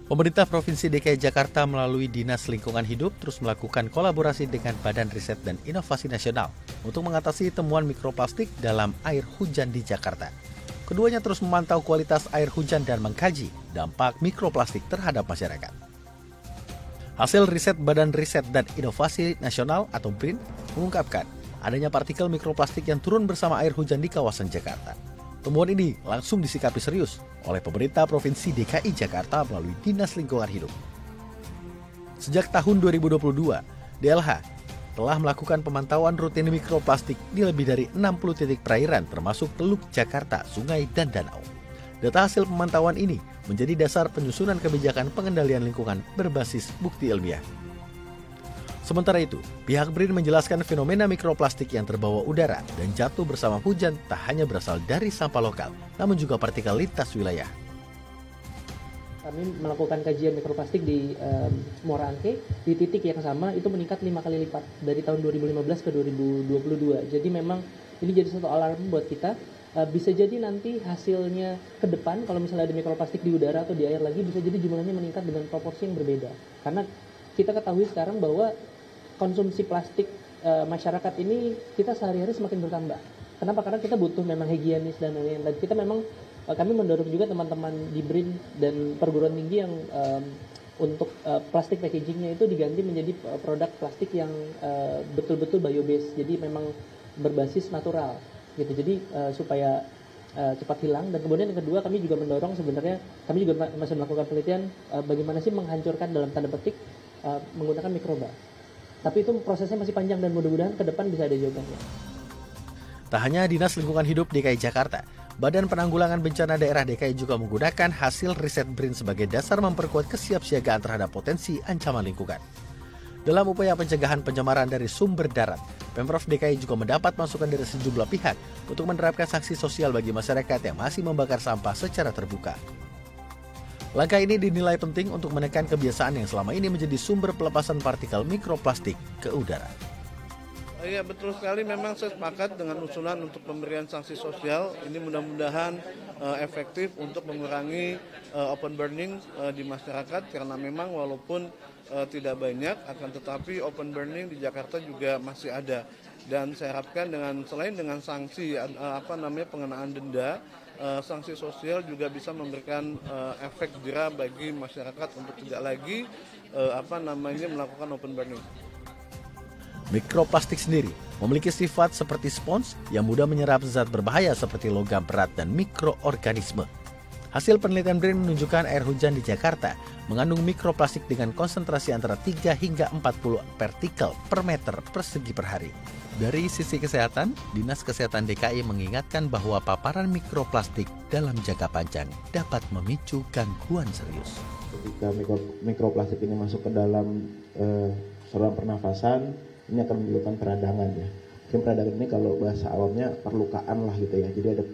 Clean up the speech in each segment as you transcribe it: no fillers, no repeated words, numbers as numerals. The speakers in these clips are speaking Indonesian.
Pemerintah Provinsi DKI Jakarta melalui Dinas Lingkungan Hidup terus melakukan kolaborasi dengan Badan Riset dan Inovasi Nasional untuk mengatasi temuan mikroplastik dalam air hujan di Jakarta. Keduanya terus memantau kualitas air hujan dan mengkaji dampak mikroplastik terhadap masyarakat. Hasil riset Badan Riset dan Inovasi Nasional atau BRIN mengungkapkan adanya partikel mikroplastik yang turun bersama air hujan di kawasan Jakarta. Temuan ini langsung disikapi serius oleh pemerintah Provinsi DKI Jakarta melalui Dinas Lingkungan Hidup. Sejak tahun 2022, DLH telah melakukan pemantauan rutin mikroplastik di lebih dari 60 titik perairan termasuk Teluk Jakarta, sungai, dan danau. Data hasil pemantauan ini menjadi dasar penyusunan kebijakan pengendalian lingkungan berbasis bukti ilmiah. Sementara itu, pihak BRIN menjelaskan fenomena mikroplastik yang terbawa udara dan jatuh bersama hujan tak hanya berasal dari sampah lokal, namun juga partikel lintas wilayah. Kami melakukan kajian mikroplastik di Muara Angke, di titik yang sama itu meningkat 5 kali lipat dari tahun 2015 ke 2022. Jadi memang ini jadi satu alarm buat kita. Bisa jadi nanti hasilnya ke depan, kalau misalnya ada mikroplastik di udara atau di air lagi, bisa jadi jumlahnya meningkat dengan proporsi yang berbeda. Karena kita ketahui sekarang bahwa konsumsi plastik masyarakat ini kita sehari-hari semakin bertambah. Kenapa? Karena kita butuh memang higienis dan lain-lain. Dan kita memang kami mendorong juga teman-teman di BRIN dan perguruan tinggi yang untuk plastik packagingnya itu diganti menjadi produk plastik yang betul-betul bio-based. Jadi memang berbasis natural gitu. Jadi supaya cepat hilang. Dan kemudian yang kedua, kami juga mendorong sebenarnya, kami juga masih melakukan penelitian bagaimana sih menghancurkan dalam tanda petik menggunakan mikroba. Tapi itu prosesnya masih panjang dan mudah-mudahan ke depan bisa ada jawabannya. Tak hanya Dinas Lingkungan Hidup DKI Jakarta, Badan Penanggulangan Bencana Daerah DKI juga menggunakan hasil riset BRIN sebagai dasar memperkuat kesiapsiagaan terhadap potensi ancaman lingkungan. Dalam upaya pencegahan pencemaran dari sumber darat, Pemprov DKI juga mendapat masukan dari sejumlah pihak untuk menerapkan sanksi sosial bagi masyarakat yang masih membakar sampah secara terbuka. Langkah ini dinilai penting untuk menekan kebiasaan yang selama ini menjadi sumber pelepasan partikel mikroplastik ke udara. Iya, betul sekali, memang saya sepakat dengan usulan untuk pemberian sanksi sosial. Ini mudah-mudahan efektif untuk mengurangi open burning di masyarakat, karena memang walaupun tidak banyak, akan tetapi open burning di Jakarta juga masih ada. Dan saya harapkan selain dengan sanksi pengenaan denda, sanksi sosial juga bisa memberikan efek jera bagi masyarakat untuk tidak lagi melakukan open burning. Mikroplastik sendiri memiliki sifat seperti spons yang mudah menyerap zat berbahaya seperti logam berat dan mikroorganisme. Hasil penelitian BRIN menunjukkan air hujan di Jakarta mengandung mikroplastik dengan konsentrasi antara 3 hingga 40 partikel per meter persegi per hari. Dari sisi kesehatan, Dinas Kesehatan DKI mengingatkan bahwa paparan mikroplastik dalam jangka panjang dapat memicu gangguan serius. Ketika mikroplastik ini masuk ke dalam saluran pernafasan, ini akan menimbulkan peradangan ya. Mungkin peradangan ini kalau bahasa awamnya perlukaan lah gitu ya. Jadi ada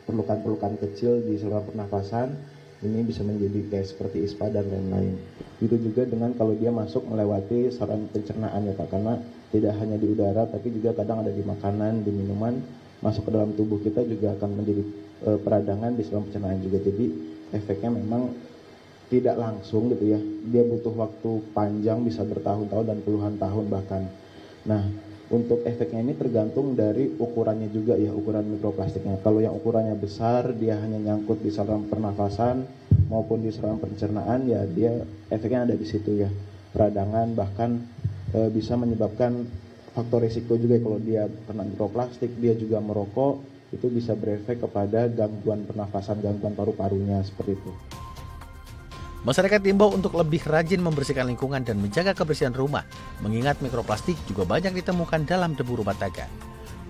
perlukaan-perlukaan kecil di saluran pernafasan, ini bisa menjadi kayak seperti ispa dan lain-lain. Itu juga dengan kalau dia masuk melewati saluran pencernaan ya Pak, karena tidak hanya di udara tapi juga kadang ada di makanan, di minuman, masuk ke dalam tubuh kita juga akan menjadi peradangan di saluran pencernaan juga. Jadi efeknya memang tidak langsung gitu ya. Dia butuh waktu panjang, bisa bertahun-tahun dan puluhan tahun bahkan. Nah, untuk efeknya ini tergantung dari ukurannya juga ya, ukuran mikroplastiknya. Kalau yang ukurannya besar, dia hanya nyangkut di saluran pernafasan maupun di saluran pencernaan, ya dia efeknya ada di situ ya. Peradangan bahkan bisa menyebabkan faktor risiko juga kalau dia kena mikroplastik, dia juga merokok, itu bisa berefek kepada gangguan pernafasan, gangguan paru-parunya seperti itu. Masyarakat diimbau untuk lebih rajin membersihkan lingkungan dan menjaga kebersihan rumah, mengingat mikroplastik juga banyak ditemukan dalam debu rumah tangga.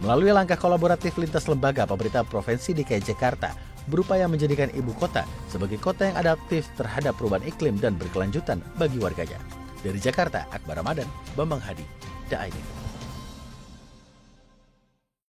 Melalui langkah kolaboratif lintas lembaga, pemerintah Provinsi DKI Jakarta berupaya menjadikan ibu kota sebagai kota yang adaptif terhadap perubahan iklim dan berkelanjutan bagi warganya. Dari Jakarta, Akbar Ramadan, Bambang Hadi, DAI.